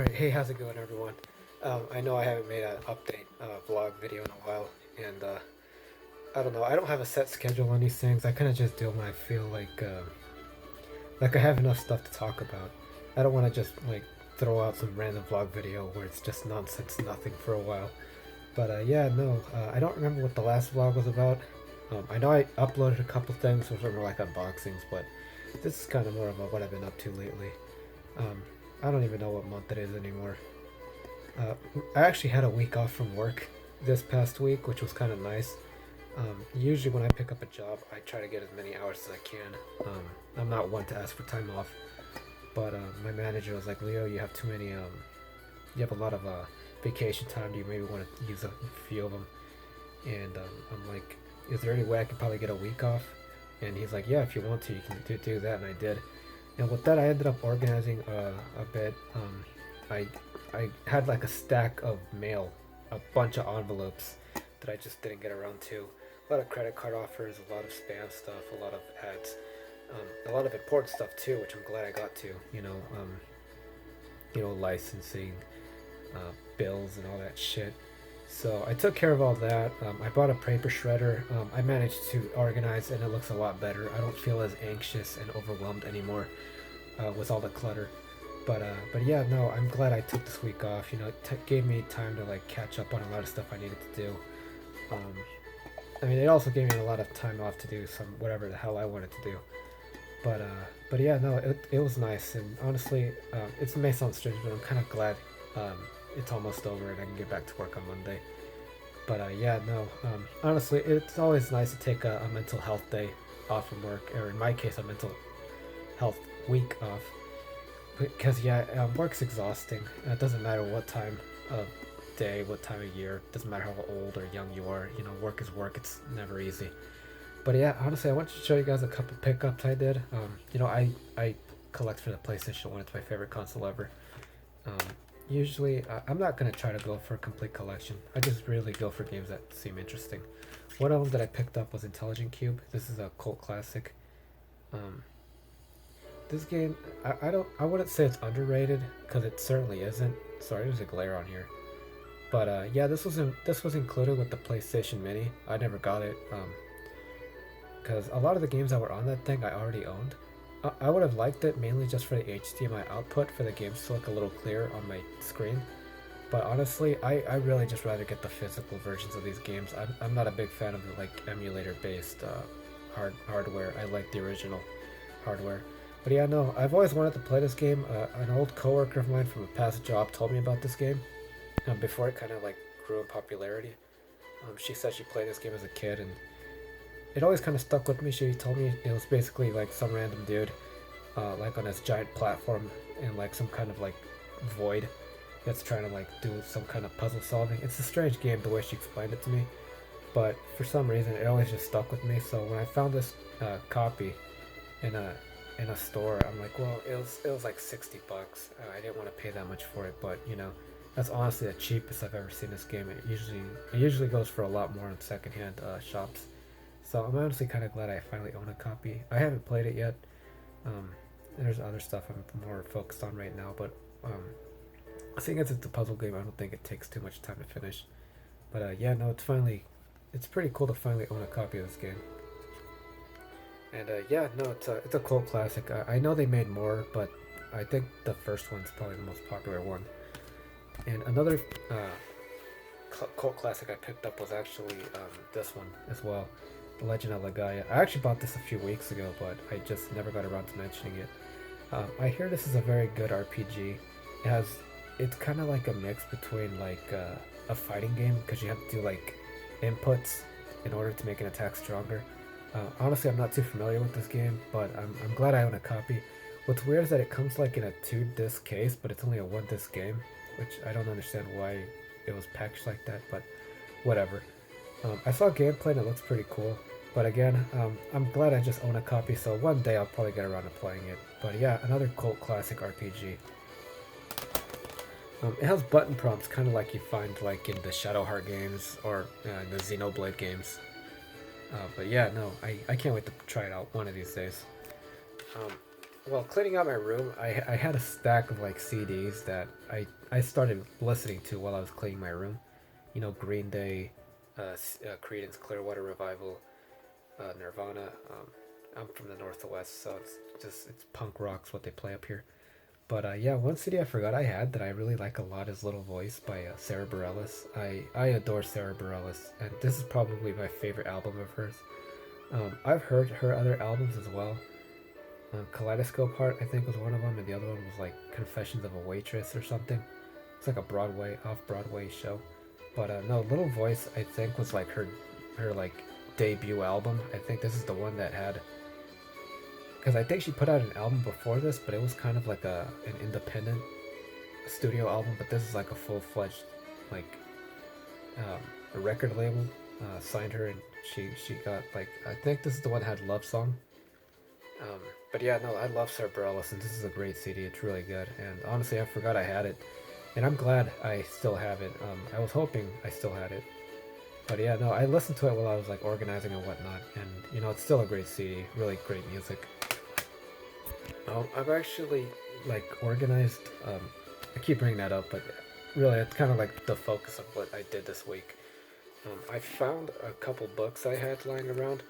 Alright, hey, how's it going, everyone? I know I haven't made an update vlog video in a while, and I don't know. I don't have a set schedule on these things. I kind of just do when I feel like I have enough stuff to talk about. I don't want to just like throw out some random vlog video where it's just nonsense, nothing for a while. But yeah, no, I don't remember what the last vlog was about. I know I uploaded a couple things, which were more like unboxings, but this is kind of more of what I've been up to lately. Um, I don't even know what month it is anymore. Uh, I actually had a week off from work this past week, which was kind of nice. Usually, when I pick up a job, I try to get as many hours as I can. I'm not one to ask for time off, but my manager was like, "Leo, you have too many. You have a lot of vacation time. Do you maybe want to use a few of them?" And I'm like, "Is there any way I could probably get a week off?" And he's like, "Yeah, if you want to, you can do that." And I did. And with that, I ended up organizing a bit. I I had like a stack of mail, a bunch of envelopes that I just didn't get around to. A lot of credit card offers, a lot of spam stuff, a lot of ads, a lot of important stuff too, which I'm glad I got to. Licensing, bills, and all that shit. So I took care of all that. I bought a paper shredder. I managed to organize, and it looks a lot better. I don't feel as anxious and overwhelmed anymore with all the clutter. But yeah, no, I'm glad I took this week off. It gave me time to like catch up on a lot of stuff I needed to do. Um, I mean, it also gave me a lot of time off to do some whatever the hell I wanted to do. But yeah, no, it was nice. And honestly, it may sound strange, but I'm kind of glad it's almost over and I can get back to work on Monday. But yeah, no, honestly, it's always nice to take a mental health day off from work, or in my case, a mental health week off. Because yeah, work's exhausting. It doesn't matter what time of day, what time of year. It doesn't matter how old or young you are. Work is work. It's never easy. But yeah, honestly, I want to show you guys a couple pickups I did. I collect for the PlayStation 1. It's my favorite console ever. Um, Usually, I'm not gonna try to go for a complete collection. I just really go for games that seem interesting. One of them that I picked up was Intelligent Cube. This is a cult classic. Um, this game, I wouldn't say it's underrated because it certainly isn't. Sorry, there's a glare on here. But yeah, this was included with the PlayStation Mini. I never got it because a lot of the games that were on that thing I already owned. I would have liked it mainly just for the HDMI output for the games to look a little clearer on my screen. But honestly, I really just rather get the physical versions of these games. I'm not a big fan of the like emulator based hardware. I like the original hardware. But yeah, no, I've always wanted to play this game. An old coworker of mine from a past job told me about this game before it kind of like grew in popularity. She said she played this game as a kid, and it always kind of stuck with me. She told me it was basically like some random dude, like on this giant platform in like some kind of like void that's trying to like do some kind of puzzle solving. It's a strange game the way she explained it to me, but for some reason it always just stuck with me. So when I found this copy in a store, I'm like, well, it was like $60. I didn't want to pay that much for it, but that's honestly the cheapest I've ever seen this game. It usually goes for a lot more in secondhand shops. So I'm honestly kind of glad I finally own a copy. I haven't played it yet. Um, there's other stuff I'm more focused on right now, but I think as it's a puzzle game, I don't think it takes too much time to finish. But yeah, no, it's pretty cool to finally own a copy of this game. And yeah, no, it's a cult classic. I know they made more, but I think the first one's probably the most popular one. And another cult classic I picked up was actually this one as well, The Legend of Legaia. I actually bought this a few weeks ago, but I just never got around to mentioning it. I hear this is a very good RPG. It's kind of like a mix between like a fighting game because you have to do like inputs in order to make an attack stronger. Honestly, I'm not too familiar with this game, but I'm glad I own a copy. What's weird is that it comes like in a 2-disc case, but it's only a 1-disc game, which I don't understand why it was packaged like that, but whatever. I saw gameplay and it looks pretty cool, but again, I'm glad I just own a copy, so one day I'll probably get around to playing it. But yeah, another cult classic RPG. It has button prompts, kind of like you find like in the Shadowheart games or the Xenoblade games. But yeah, no, I can't wait to try it out one of these days. Um, Well, cleaning out my room, I had a stack of like CDs that I started listening to while I was cleaning my room. You know, Green Day, Creedence Clearwater Revival, Nirvana. I'm from the Northwest, so it's punk rock's what they play up here. But yeah, one CD I forgot I had that I really like a lot is Little Voice by Sarah Bareilles. I adore Sarah Bareilles, and this is probably my favorite album of hers. I've heard her other albums as well. Kaleidoscope Heart, I think, was one of them, and the other one was like Confessions of a Waitress or something. It's like a off Broadway show. But no, Little Voice, I think, was like her like debut album. I think this is the one that had, because I think she put out an album before this, but it was kind of like an independent studio album. But this is like a full fledged like a record label signed her, and she got like, I think this is the one that had Love Song. Um, but yeah, no, I love Sarah Bareilles, and this is a great CD. It's really good, and honestly, I forgot I had it, and I'm glad I still have it. I was hoping I still had it, but yeah, no, I listened to it while I was like organizing and whatnot, and it's still a great CD. Really great music. I've actually like organized. I keep bringing that up, but really, it's kind of like the focus of what I did this week. I found a couple books I had lying around.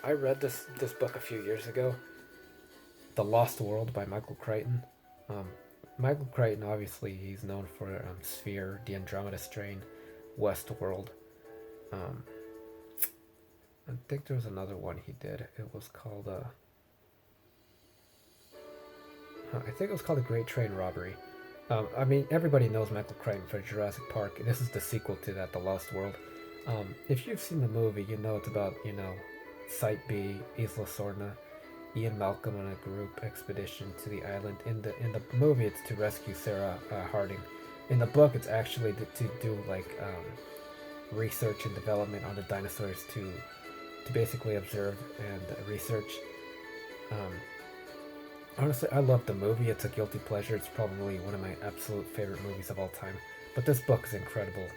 I read this book a few years ago, The Lost World by Michael Crichton. Um, Michael Crichton, obviously, he's known for Sphere, The Andromeda Strain, Westworld. Um, I think there was another one he did. It was called I think it was called The Great Train Robbery. I mean, everybody knows Michael Crichton for Jurassic Park. This is the sequel to that, The Lost World. If you've seen the movie, you know it's about Site B, Isla Sorna, Ian Malcolm on a group expedition to the island. In the movie, it's to rescue Sarah Harding. In the book, it's actually to do like research and development on the dinosaurs to basically observe and research. Um, Honestly, I love the movie. It's a guilty pleasure. It's probably one of my absolute favorite movies of all time. But this book is incredible.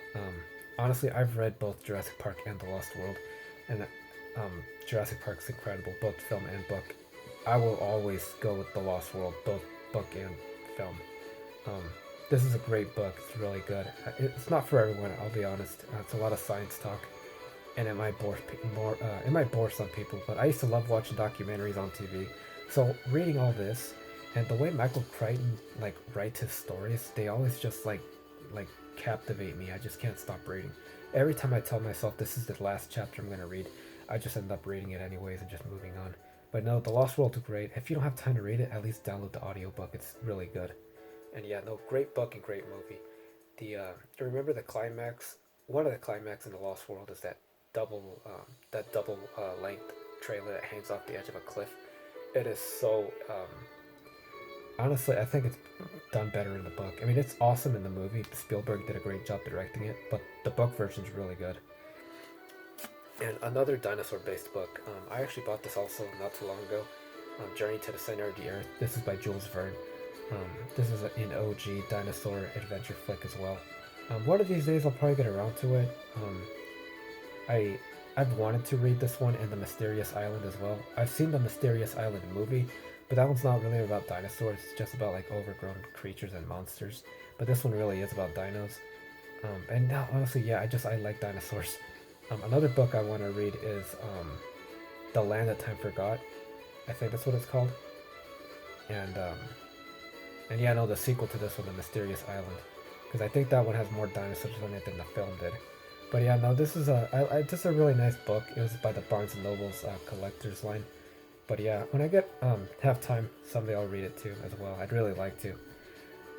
Honestly, I've read both Jurassic Park and The Lost World, and Jurassic Park's incredible, both film and book. I will always go with The Lost World, both book and film. Um, this is a great book. It's really good. It's not for everyone. I'll be honest. It's a lot of science talk, and it might bore more. It might bore some people. But I used to love watching documentaries on TV. So reading all this, and the way Michael Crichton like writes his stories, they always just like captivate me. I just can't stop reading. Every time I tell myself this is the last chapter I'm gonna read, I just end up reading it anyways and just moving on. But no, The Lost World's great. If you don't have time to read it, at least download the audiobook. It's really good. And yeah, no, great book and great movie. Remember the climax? One of the climax in The Lost World is that double length trailer that hangs off the edge of a cliff. It is so honestly, I think it's done better in the book. I mean, it's awesome in the movie. Spielberg did a great job directing it, but the book version's really good. And another dinosaur-based book. I actually bought this also not too long ago. Journey to the Center of the Earth. This is by Jules Verne. This is an OG dinosaur adventure flick as well. One of these days I'll probably get around to it. I I've wanted to read this one and The Mysterious Island as well. I've seen The Mysterious Island movie, but that one's not really about dinosaurs. It's just about like overgrown creatures and monsters. But this one really is about dinos. And now, honestly, yeah, I like dinosaurs. Another book I want to read is The Land That Time Forgot. I think that's what it's called. And yeah, no, the sequel to this one, The Mysterious Island, because I think that one has more dinosaurs in it than the film did. But yeah, no, this is a really nice book. It was by the Barnes and Noble's collector's line. But yeah, when I get have time, someday I'll read it too as well. I'd really like to.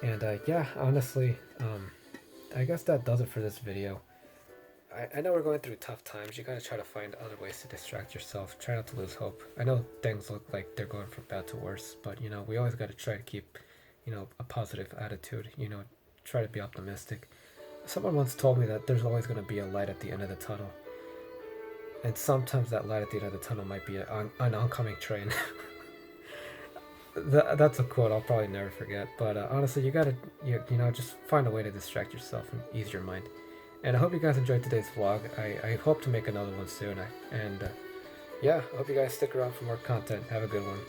And yeah, honestly, I guess that does it for this video. I know we're going through tough times. You gotta try to find other ways to distract yourself. Try not to lose hope. I know things look like they're going from bad to worse, but we always gotta try to keep, a positive attitude. Try to be optimistic. Someone once told me that there's always gonna be a light at the end of the tunnel, and sometimes that light at the end of the tunnel might be an oncoming train. That's a quote I'll probably never forget. But honestly, you gotta, just find a way to distract yourself and ease your mind. And I hope you guys enjoyed today's vlog. I hope to make another one soon. And yeah, I hope you guys stick around for more content. Have a good one.